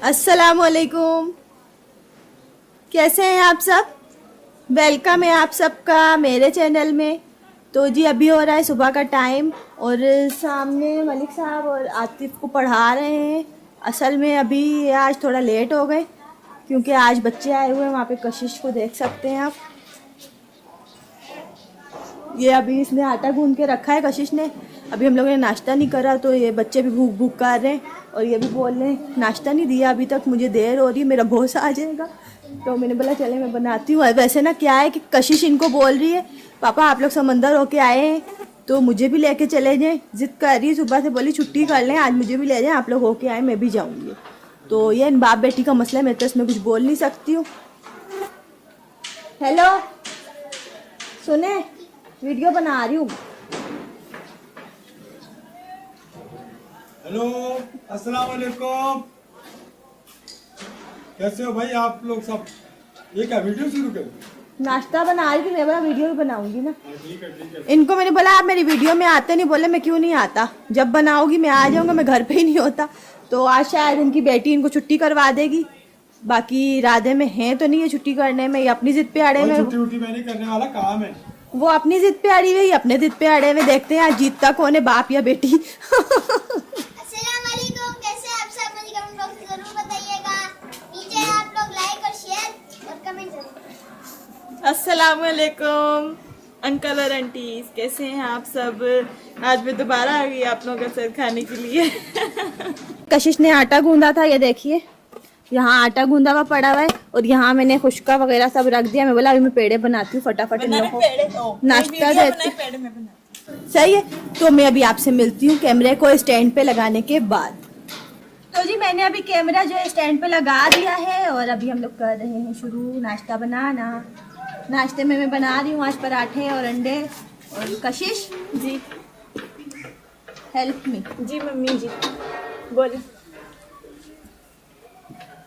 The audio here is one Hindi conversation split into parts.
अस्सलामुअलैकुम, कैसे हैं आप सब। वेलकम है आप सबका मेरे चैनल में। तो जी अभी हो रहा है सुबह का टाइम और सामने मलिक साहब और आतिफ को पढ़ा रहे हैं। असल में अभी आज थोड़ा लेट हो गए क्योंकि आज बच्चे आए हुए हैं। वहाँ पे कशिश को देख सकते हैं आप। ये अभी इसने आटा गूंद के रखा है कशिश ने। अभी हम लोगों ने नाश्ता नहीं करा तो ये बच्चे भी भूख भूख कर रहे हैं और ये भी बोल रहे हैं नाश्ता नहीं दिया अभी तक, मुझे देर हो रही है, मेरा बॉस आ जाएगा। तो मैंने बोला चले मैं बनाती हूँ। वैसे ना क्या है कि कशिश इनको बोल रही है पापा आप लोग समंदर होके आए हैं तो मुझे भी लेके चले जाएं। जिद कर रही है, सुबह से बोली छुट्टी कर लें आज मुझे भी ले जाएं, आप लोग होके आए मैं भी जाऊँगी। तो ये इन बाप बेटी का मसला है, मैं तो इसमें कुछ बोल नहीं सकती हूँ। हेलो सुने, वीडियो बना रही हूँ। हेलो अस्सलाम वालेकुम, कैसे हो भाई आप लोग सब। ये क्या वीडियो शुरू कर। नाश्ता बना रही थी, मैं बोला वीडियो भी बनाऊंगी ना। ठीक है। इनको मैंने बोला आप मेरी वीडियो में आते नहीं, बोले मैं क्यों नहीं आता, जब बनाओगी मैं आ जाऊंगा, मैं घर पे ही नहीं होता। तो आज शायद इनकी बेटी इनको छुट्टी करवा देगी। बाकी इरादे में हैं तो नहीं है छुट्टी करने में, ये अपनी जिद पे अड़े हुए। छुट्टी उट्टी मैं नहीं करने वाला, काम है। वो अपनी जिद पे अड़ी हुई, अपने जिद पे अड़े हुए। देखते हैं आज जीतता कौन है, बाप या बेटी। अस्सलाम वालेकुम, कैसे आप सब मुझे कमेंट बॉक्स में जरूर बताइएगा। नीचे आप लोग लाइक और शेयर और कमेंट जरूर। अस्सलामुअलैकुम अंकल और आंटीज, कैसे हैं आप सब। आज मैं दोबारा आ गई आप लोगों के साथ खाने के लिए। कशिश ने आटा गूंदा था, ये देखिए यहाँ आटा गूंदा हुआ पड़ा हुआ है और यहाँ मैंने खुशका वगैरह सब रख दिया। मैं बोला अभी मैं पेड़े बनाती हूँ फटाफट इन लोगों को नाश्ता देती हूँ। सही है, तो मैं अभी आपसे मिलती हूँ कैमरे को स्टैंड पे लगाने के बाद। तो जी मैंने अभी कैमरा जो है स्टैंड पे लगा दिया है और अभी हम लोग कर रहे हैं शुरू नाश्ता बनाना। नाश्ते में मैं बना रही हूँ आज पराठे और अंडे। और कशिश जी हेल्प मी। जी मम्मी जी बोले।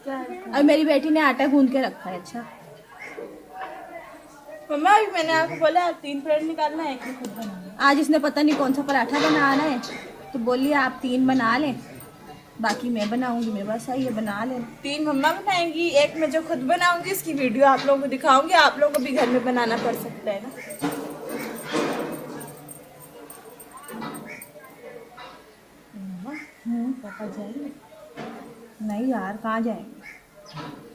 और मेरी बेटी ने आटा गूंद के रखा है। अच्छा मम्मा अभी मैंने आपको बोला 3 प्लेट निकालना है, एक में खुद बनाना। आज इसने पता नहीं कौन सा पराठा बनाना है तो बोलिए आप 3 बना लें, बाकी मैं बनाऊंगी। मेरे पास सही है, बना लें। 3 मम्मा बनाएंगी, एक मैं जो खुद बनाऊंगी इसकी वीडियो आप लोगों को दिखाऊंगी। आप लोगों को भी घर में बनाना पड़ सकता है ना। पापा जाएंगे? नहीं यार कहाँ जाएंगे,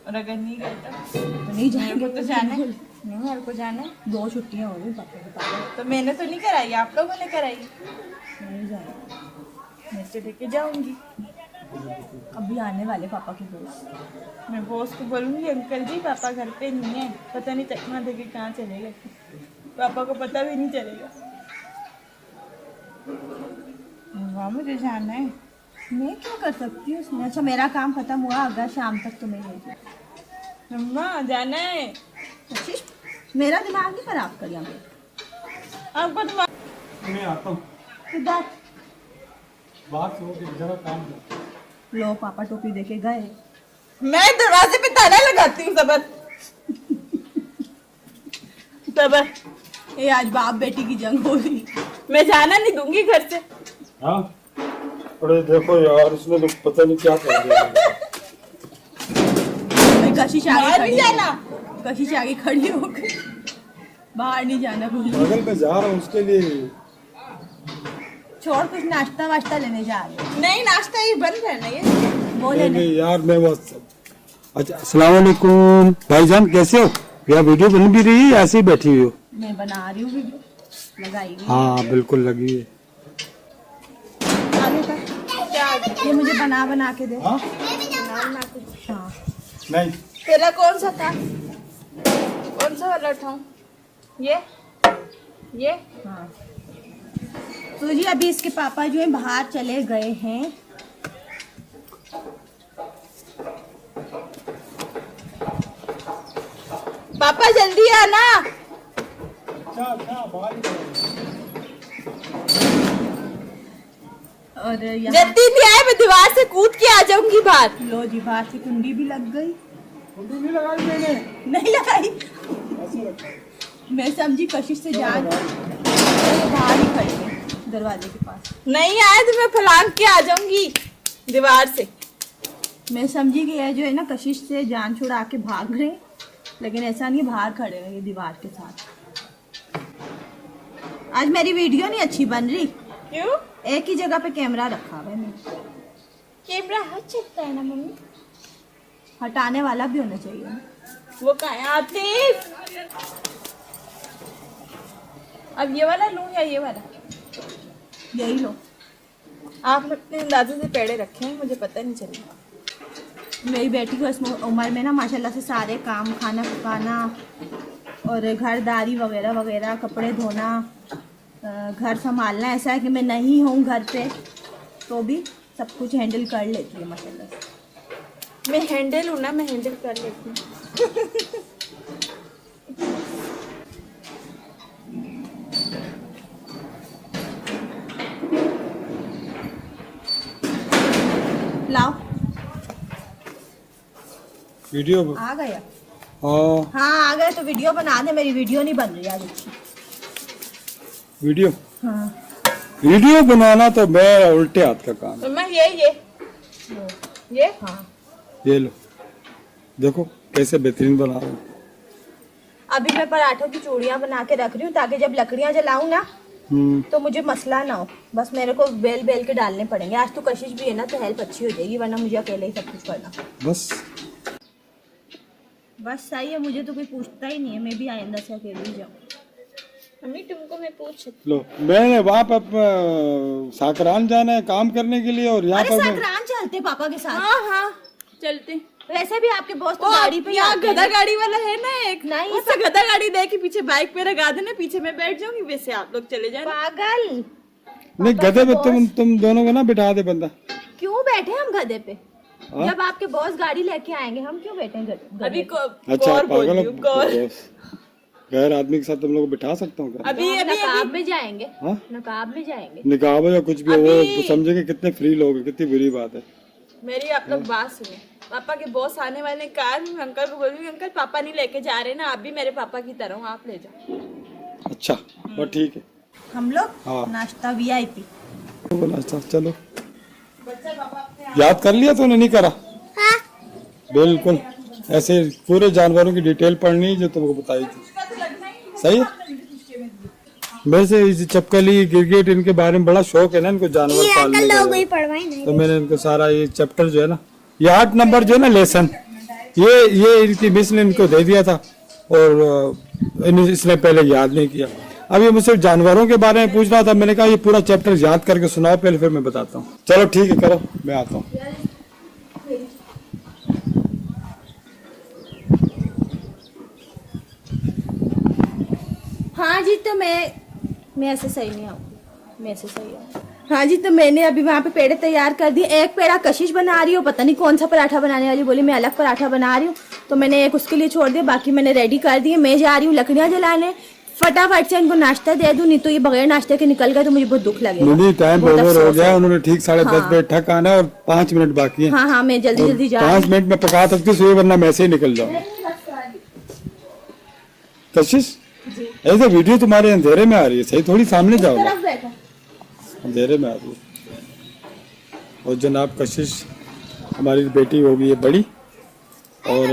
और अगर नहीं गए तो नहीं जाएंगे। मेरे को तो जाना है। नहीं मेरे को जाना है। 2 छुट्टियाँ हो गई पापा के पास। तो मैंने तो नहीं कराई, आप लोगों ने कराई। नहीं जाएंगे, मैं तो लेके जाऊंगी। अभी आने वाले पापा के दोस्त। मैं बॉस को बोलूंगी अंकल जी पापा घर पे नहीं है, पता नहीं चकमा देके कहाँ चले गए। पापा को पता भी नहीं चलेगा। वहाँ मुझे जाना है। मैं क्या कर सकती हूँ उसमें। अच्छा मेरा काम खत्म हुआ, अगर शाम तक तो मैं ले जाऊँ। मम्मा जाना है। मेरा दिमाग नहीं खराब कर यहाँ पे। आपको तो मैं आता हूँ, किधर? बात हो गई, जरा काम कर। लो पापा टोपी देके गए। मैं दरवाजे पे ताला लगाती हूँ। सबर सबर, ये आज बाप बेटी की जंग हो रही। मैं जाना नहीं दूंगी घर से। हाँ अरे देखो यार इसने तो पता नहीं क्या कर दिया। कशिश आगे बाहर खड़ी नहीं जाना। कशिश आगे खड़ी हो गई। बाहर नहीं जाना बोली। बगल में जा रहा हूँ उसके लिए। छोड़ कुछ नाश्ता वाश्ता लेने जा रहे हो। नहीं नाश्ता ये बंद करना ये। बोले नहीं यार मैं बस। अच्छा अस्सलाम वालेकुम भाईजान, कैसे हो। क्या वीडियो बन भी रही है, ऐसे ही बैठी हुई हो। मैं बना रही हूँ वीडियो, लगाई हुई। हाँ बिल्कुल लगी है। आगे का ये मुझे बना बना के दे। हाँ हाँ नहीं तेरा कौन सा था, कौन सा वाला उठाऊं। ये हाँ। तो जी अभी इसके पापा जो है बाहर चले गए हैं। पापा जल्दी आना। अच्छा और यहाँ जल्दी नहीं आए मैं दीवार से कूद के आ जाऊंगी बाहर। लो जी बाहर से कुंडी भी लग गई। नहीं लगाई मैंने, नहीं लगाई। ऐसे रखा। मैं समझी कशिश से जान बाहर ही खड़े हैं दरवाजे के पास। नहीं आए तो मैं फलांग के आ जाऊंगी दीवार से। मैं समझी कि ये जो है ना कशिश से जान छुड़ा के भाग रहे, लेकिन ऐसा नहीं, बाहर खड़े हैं ये दीवार के साथ। आज मेरी वीडियो नहीं अच्छी बन रही। क्यों? एक ही जगह पे कैमरा रखा हुआ है मैंने। कैमरा हट सकता है ना मम्मी? हटाने वाला भी होना चाहिए ना। वो कहाँ है आतिफ? अब ये वाला लूं या ये वाला? यही लो। आप अपने अंदाजे से पेड़े रखे हैं, मुझे पता नहीं चला। मेरी बेटी को इस उम्र में ना माशाल्लाह से सारे काम, खाना पकाना और घरदारी वगैरह वगैरह, कपड़े धोना, घर संभालना, ऐसा है कि मैं नहीं हूँ घर पे तो भी सब कुछ हैंडल कर लेती है माशाल्लाह से। मैं हैंडल हूँ ना, मैं हैंडल कर लेती हूँ। लाओ वीडियो आ गया। हाँ हाँ आ गए तो वीडियो बना दे, मेरी वीडियो नहीं बन रही आज अच्छी। वीडियो हाँ वीडियो बनाना तो मैं उल्टे हाथ का काम है। तो मैं ये हाँ ये लो, देखो कैसे बेहतरीन बना रहा हूँ। अभी मैं पराठों की चूड़ियाँ बना के रख रही हूँ ताकि जब लकड़ियाँ जलाऊँ ना तो मुझे मसला ना हो। बस मेरे को बेल बेल के डालने पड़ेंगे। आज तो कशिश भी है ना तो हेल्प अच्छी हो जाएगी, वरना मुझे अकेले ही सब कुछ करना। बस सही है, मुझे तो कोई पूछता ही नहीं है, मैं भी आइंदा से अकेले ही जाऊँ। मम्मी तुमको मैं पूछ सकती लो, मैंने वहाँ पर साकरान जाना है काम करने के लिए और यहाँ अरे पर संक्रांत चलते पापा के साथ। हाँ हाँ चलते। वैसे भी आपके बॉस तो वो गाड़ी पे ही यहाँ आते हैं। गधा गाड़ी वाला है ना एक, नहीं, उससे गधा गाड़ी दे के पीछे बाइक पे लगा देना, पीछे मैं बैठ जाऊंगी, वैसे आप लोग चले जाना। पागल, नहीं गधे पे तुम दोनों को ना बिठा दे बंदा। क्यों बैठे हम गधे पे? जब आपके बॉस गाड़ी लेके आएंगे हम क्यों बैठे गधे? अभी अच्छा कौर बोल पागल रही हूँ, कौर। गैर आदमी के साथ तुम लोग को बिठा सकता हूँ क्या? अभी अभी नकाब में जाएंगे। हाँ? नकाब में जाएंगे। निकाब या कुछ भी हो, वो समझे कि कितने फ्री लोग हैं, कितनी बुरी बात है। मेरी आप लोग बात सुने, पापा के बॉस आने वाले कार में अंकल को बोलूंगी अंकल पापा नहीं लेके जा रहे ना, आप भी मेरे पापा की तरह हो, आप ले जाओ। अच्छा और ठीक है। हम लोग हाँ। नाश्ता VIP। वो नाश्ता चलो, याद कर लिया तूने? नहीं करा? हाँ बिल्कुल ऐसे पूरे जानवरों की डिटेल पढ़नी जो तुमको बताई थी। सही है। वैसे इस चपकली गिरगिट इनके बारे में बड़ा शौक है ना इनको, जानवर पालने का। तो मैंने इनको सारा ये चैप्टर जो है ना, ये 8 नंबर जो है ना लेसन, ये इनकी मिस ने इनको दे दिया था और इसने पहले याद नहीं किया। अब ये मुझसे जानवरों के बारे में पूछ रहा था, मैंने कहा ये पूरा चैप्टर याद करके सुनाओ पहले, फिर मैं बताता हूँ। चलो ठीक है करो, मैं आता हूँ। हाँ जी तो मैं ऐसे सही नहीं आऊँ, मैं ऐसे सही आऊँ। हाँ जी तो मैंने अभी वहाँ पे पेड़े तैयार कर दिए। एक पेड़ा कशिश बना रही हूँ, पता नहीं कौन सा पराठा बनाने वाली, बोली मैं अलग पराठा बना रही हूँ, तो मैंने एक उसके लिए छोड़ दिया, बाकी मैंने रेडी कर दिए। मैं जा रही हूँ लकड़ियाँ जलाने, फटाफट से इनको नाश्ता दे दूँ, नहीं तो ये बगैर नाश्ते के निकल गए तो मुझे बहुत दुख लगेगा। नहीं टाइम ओवर हो गया, उन्होंने ठीक 10:30 बजे ठक आना है और 5 मिनट बाकी है। हाँ हाँ मैं जल्दी जल्दी जा 5 मिनट में पका सकती हूँ, वरना मैं ऐसे ही निकल जाऊँ। कशिश ऐसे वीडियो तुम्हारे अंधेरे में आ रही है, सही थोड़ी सामने जाओ, अंधेरे में आ रही है। और जनाब कशिश हमारी बेटी हो गई है बड़ी और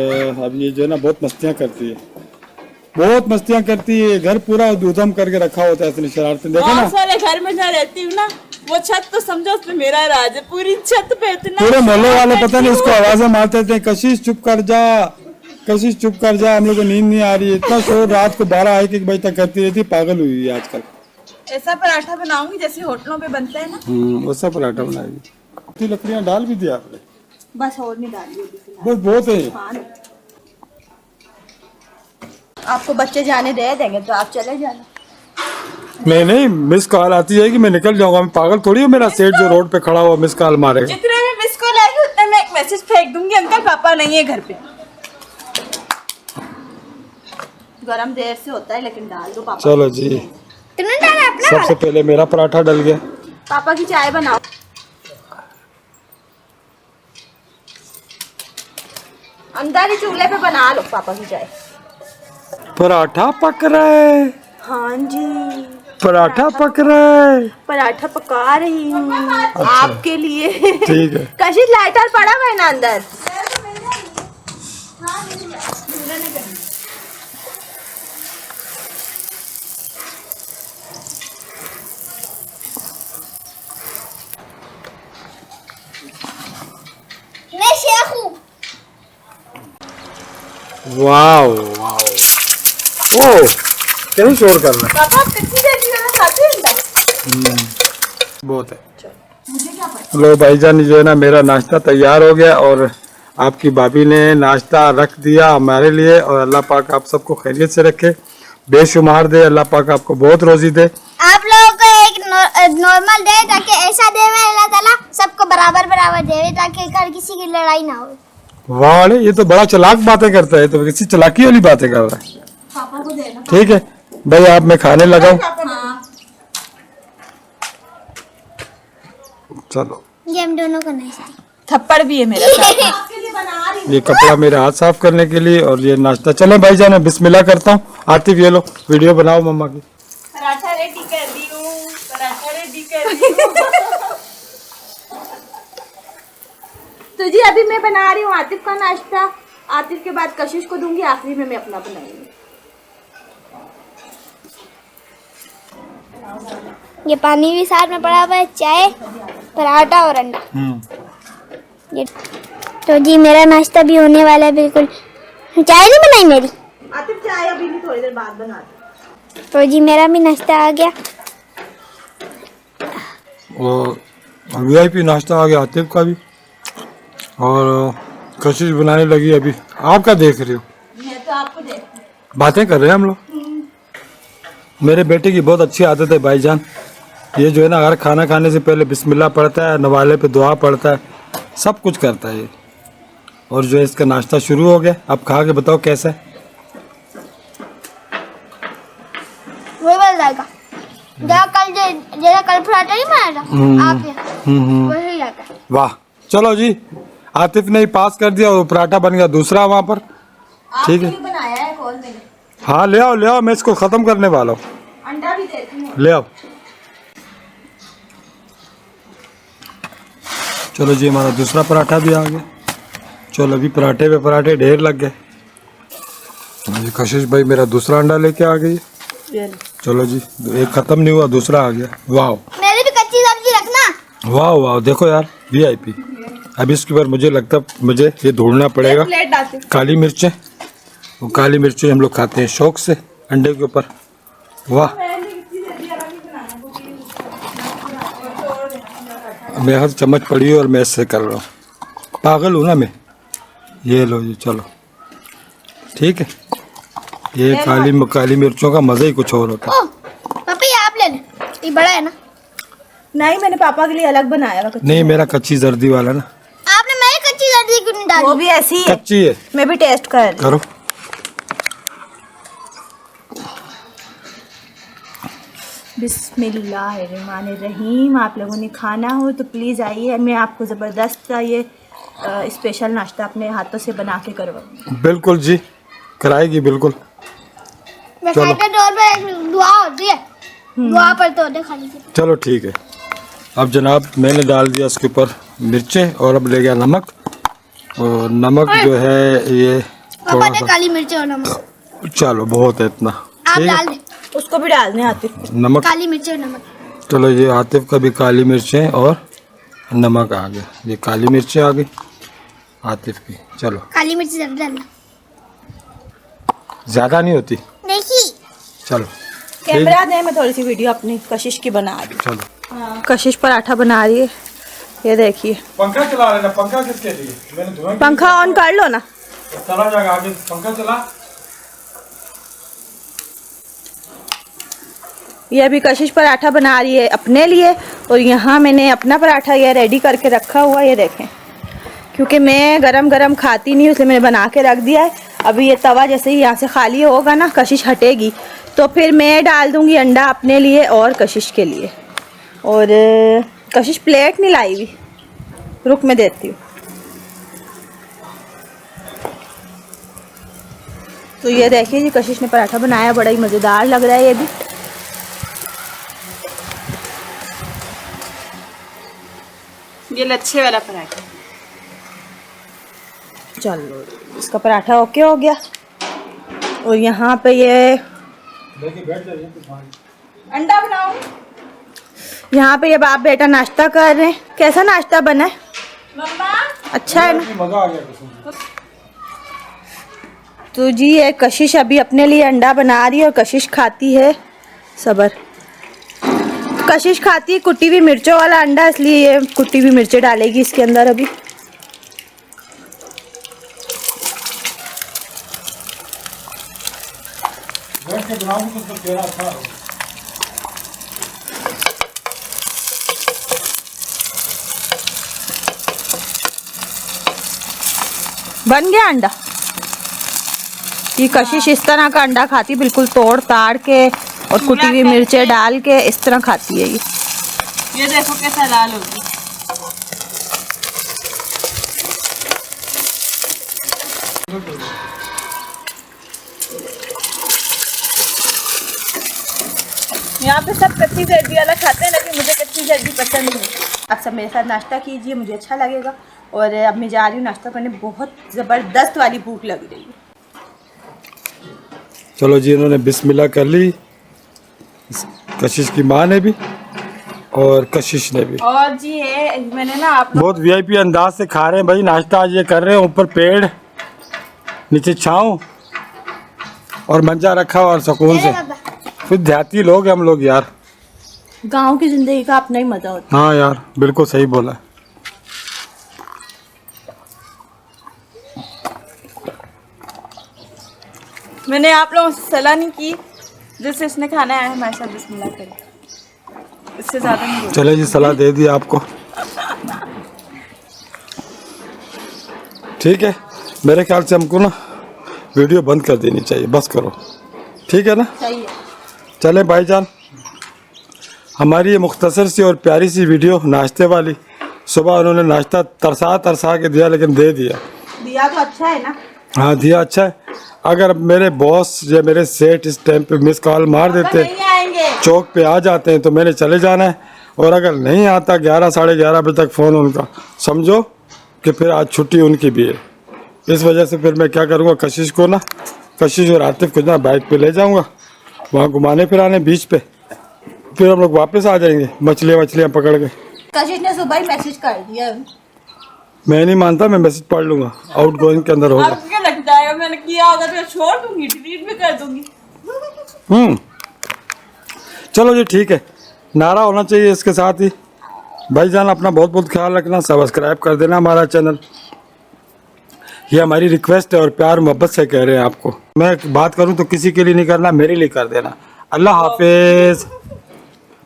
अब ये जो है ना बहुत मस्तियाँ करती है, बहुत मस्तियाँ करती है। घर पूरा उधम करके रखा होता है इसने, शरारतें देखो ना। सारे घर में जहाँ रहती हूँ ना, वो छत तो समझो उसमें मेरा राज है, पूरी छत पे इतना पूरे मोहल्ले वाले पता नहीं उसको आवाजें मारते थे, कशिश चुप कर जा, कशिश चुप कर जा, हम लोग को नींद नहीं आ रही है। इतना शोर रात को 12-1 बजे तक करती रहती, पागल हुई है आजकल। ऐसा पराठा बनाऊंगी जैसे होटलों पे बनता है ना, वैसा पराठा बनाएगी। इतनी लकड़ियाँ डाल भी दिया आपने? बस और नहीं डाली होगी बस बहुत है। हाँ आपको बच्चे जाने दे देंगे तो आप चले जाना। नहीं मिस कॉल आती है कि मैं निकल जाऊंगा, मैं पागल थोड़ी हूँ। मेरा सेठ जो रोड पे खड़ा हुआ मिस कॉल मारेगा। जितने में मिस कॉल आएगी उतने में एक मैसेज फेंक दूंगी, अंकल पापा नहीं है घर पे। गरम देर से होता है लेकिन डाल दो पापा। चलो जी, तुमने डाला अपना? सबसे पहले मेरा पराठा डल गया। पापा की चाय बनाओ। अंदर ही चूल्हे पे बना लो पापा की चाय। पराठा पक रहा है। हाँ जी पराठा पक रहा है। पराठा पका रही हूँ आपके लिए। ठीक है। कशिश लाइटर पड़ा हुआ है ना अंदर। मैं शेख हूँ। वाओ वाओ, ओ कैसे शोर कर रहा है। पापा कितनी देर की खाना खाते हैं? बहुत है। लो भाईजान, जो है ना मेरा नाश्ता तैयार हो गया और आपकी भाभी ने नाश्ता रख दिया हमारे लिए। और अल्लाह पाक आप सबको खैरियत से रखे, बेशुमार दे। अल्लाह पाक आपको बहुत रोजी दे। आप लोगों को एक नॉर्मल दे, ताकि ऐसा दे अल्लाह ताला सबको बराबर बराबर दे, ताकि कल किसी की लड़ाई ना हो। वाह, अरे ये तो बड़ा चालाक बातें करता है, तो किसी चालाकी वाली बातें कर रहा है। पापा को देना। ठीक है भाई, आप मैं खाने लगा हूँ। चलो, ये हम दोनों को नहीं चाहिए। थप्पड़ भी है मेरे साथ। आपके लिए बना रही हूँ। ये कपड़ा मेरे हाथ साफ करने के लिए और ये नाश्ता। चले भाईजान, मैं बिस्मिल्लाह करता हूँ। आतिफ ये लो वीडियो बनाओ मम्मा की। पराठा रेडी कर दी हूँ, पराठा रेडी कर दी हूँ। तो जी अभी मैं बना रही हूँ आतिफ का नाश्ता। आतिफ के बाद कशिश को दूंगी, आखिरी में मैं अपना बनाऊंगी। ये पानी भी साथ में पड़ा हुआ है, चाय, पराठा और अंडा। ये तो जी मेरा नाश्ता भी होने वाला है। बिल्कुल चाय नहीं बनाई मेरी। आतिफ चाय अभी नहीं, थोड़ी देर बाद बना। तो जी मेरा भी नाश्ता आ गया। और VIP नाश्ता आ गया आतिफ का भी। और कशिश बनाने लगी अभी। आप क्या देख रहे हो? मैं तो आपको देखती हूँ। बातें कर रहे हैं हम लोग। मेरे बेटे की बहुत अच्छी आदत है भाईजान। ये जो है ना, हर खाना खाने से पहले बिस्मिल्लाह पढ़ता है, नवाले पे दुआ पढ़ता है, सब कुछ करता है ये। और जो है इसका नाश्ता शुरू हो गया। अब खा के बताओ कैसा है। वही बन जाएगा जरा कल पराठा नहीं बनाया था आपने, वही जाता है। वाह, चलो जी, आतिफ ने ही पास कर दिया और पराठा बन गया दूसरा वहाँ पर। ठीक है, बनाया है कौन मैंने? हाँ ले आओ, मैं इसको खत्म करने वाला हूँ। अंडा भी देती हूँ। ले आओ। चलो जी, हमारा दूसरा पराठा भी आ गया। चलो अभी पराठे पे पराठे ढेर लग गए। जी कशिश भाई मेरा दूसरा अंडा लेके आ गई। चलो जी, एक खत्म नहीं हुआ, दूसरा आ गया। वाह, मेरी भी कच्ची सब्जी रखना। वाह वाह, देखो यार VIP। अभी इसके बाद मुझे लगता मुझे ये ढूंढना पड़ेगा प्लेट डालती हूँ। काली मिर्चें। वो काली मिर्चें हम लोग खाते हैं शौक से अंडे के ऊपर। वाह, मेरे हाथ चम्मच पड़ी है और मैं इससे कर रहा हूँ। पागल हूँ ना मैं। ये लो जी, चलो ठीक है। ये काली मिर्चों का मज़ा ही कुछ और होता है। ओह पापा, ये आप ले लें, ये बड़ा है ना। नहीं, मैंने पापा के लिए अलग बनाया हुआ। नहीं, मेरा कच्ची जर्दी वाला ना। आपने मेरी कच्ची सब्जी क्यों नहीं वो डाली? भी ऐसी ही है। कच्ची है। मैं भी टेस्ट कर रही हूँ। करो। बिस्मिल्लाहिर्रहमानिर्रहीम। आप लोगों ने खाना हो तो प्लीज़ आइए, मैं आपको ज़बरदस्त का ये स्पेशल नाश्ता अपने हाथों से बना के करवाऊँ। बिल्कुल जी, कराएगी बिल्कुल। चलो। खाते तौर पे एक दुआ होती है, दुआ पढ़ते होते खाने से। चलो ठीक है। अब जनाब मैंने डाल दिया इसके ऊपर मिर्चें और अब ले गया नमक। और नमक जो है ये पापा थोड़ा ने सा, काली मिर्च और नमक, चलो बहुत है इतना। आप ठीक है, डाल दें उसको भी डालने आती हूँ। नमक। काली मिर्च और नमक। चलो ये आतिफ का भी काली मिर्चें और नमक आ गया। ये काली मिर्चें आ गई आतिफ की। चलो, काली मिर्च जरूर डालना। ज़्यादा नहीं होती। देखिए चलो कैमरा दे, मैं थोड़ी सी वीडियो अपनी कशिश की बना रही हूँ। चलो। कशिश पराठा बना रही है, ये देखिए। पंखा चला लेना। पंखा किसके लिए? मैंने धुआं पंखा ऑन कर लो ना। चला जाएगा आगे। पंखा चला। ये अभी कशिश पराठा बना रही है अपने लिए और यहाँ मैंने अपना पराठा ये रेडी करके रखा हुआ है, ये देखें। क्योंकि मैं गरम गरम खाती नहीं, इसलिए मैंने बना के रख दिया है। अभी ये तवा जैसे ही यहाँ से खाली होगा ना, कशिश हटेगी तो फिर मैं डाल दूँगी अंडा अपने लिए और कशिश के लिए। और कशिश प्लेट नहीं लाई हुई, रुक मैं देती हूँ। तो ये देखिए जी, कशिश ने पराठा बनाया, बड़ा ही मज़ेदार लग रहा है ये भी। ये लच्छे वाला पराठा। चलो इसका पराठा ओके हो गया। और यहाँ पे ये अंडा बनाओ। यहाँ पे ये बाप बेटा नाश्ता कर रहे हैं। कैसा नाश्ता बना है? मम्मा अच्छा है ना? मजा आ गया। तो जी ये कशिश अभी अपने लिए अंडा बना रही है और कशिश खाती है सबर। कशिश खाती है कुटी हुई मिर्चों वाला अंडा, इसलिए ये कुटी हुई मिर्चें डालेगी इसके अंदर अभी। बन गया अंडा। ये कशिश इस तरह का अंडा खाती है, बिल्कुल तोड़ ताड़ के और कुटी हुई मिर्चें डाल के इस तरह खाती है ये देखो कैसा लाल होगी। यहाँ पे सब कच्ची जर्दी वाला खाते हैं, लेकिन मुझे कच्ची जर्दी पसंद नहीं। आप सब मेरे साथ नाश्ता कीजिए, मुझे अच्छा लगेगा। और अब मैं जा रही हूँ नाश्ता करने, बहुत ज़बरदस्त वाली भूख लग रही है। चलो जी, इन्होंने बिस्मिल्लाह कर ली, कशिश की माँ ने भी और कशिश ने भी। और जी ये मैंने ना आप बहुत वीआईपी अंदाज से खा रहे हैं भाई नाश्ता आज ये कर रहे हैं। ऊपर पेड़, नीचे छाँव और मंजा रखा और सुकून से। फिर देहाती लोग हैं हम लोग यार। गांव की जिंदगी का अपना ही मजा होता हाँ यार, बिल्कुल सही बोला। मैंने आप लोगों से सलाह नहीं की, जैसे इसने खाना है हमारे साथ बिस्मिल्लाह करें, इससे ज़्यादा नहीं बोलूं। चले जी, सलाह दे दी आपको। ठीक है, मेरे ख्याल से हमको ना वीडियो बंद कर देनी चाहिए, बस करो। ठीक है ना? सही है। चलें भाईजान, हमारी ये मुख्तसर सी और प्यारी सी वीडियो नाश्ते वाली। सुबह उन्होंने नाश्ता तरसा के दिया, लेकिन दे दिया। दिया तो अच्छा है ना? हाँ दिया अच्छा है। अगर मेरे बॉस या मेरे सेठ इस टाइम पे मिस कॉल मार देते, नहीं आएंगे। चौक पे आ जाते हैं, तो मैंने चले जाना है। और अगर नहीं आता 11 साढ़े 11 बजे तक फ़ोन उनका, समझो कि फिर आज छुट्टी उनकी भी है। इस वजह से फिर मैं क्या करूँगा, कशिश को ना, कशिश और आतिफ को ना बाइक पे ले जाऊँगा, वहाँ घुमाने फिराने बीच पे। फिर हम लोग वापस आ जाएंगे मछलियाँ पकड़ के। कशिश ने सुबह ही मैसेज कर दिया। मैं नहीं मानता, मैं मैसेज पढ़ लूँगा, आउट गोइंग के अंदर होगा। आपको क्या लगता है मैंने किया होगा तो छोड़ दूंगी, डिलीट भी कर दूंगी। चलो जी ठीक है, नारा होना चाहिए इसके साथ ही। भाईजान अपना बहुत बहुत ख्याल रखना, सब्सक्राइब कर देना हमारा चैनल। ये हमारी रिक्वेस्ट है और प्यार मोहब्बत से कह रहे हैं आपको। मैं बात करूं तो किसी के लिए नहीं करना, मेरे लिए कर देना। अल्लाह हाफिज,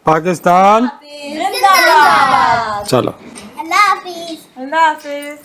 पाकिस्तान। जिंदाबाद। चलो अल्लाह हाफिज। अल्लाह हाफिज।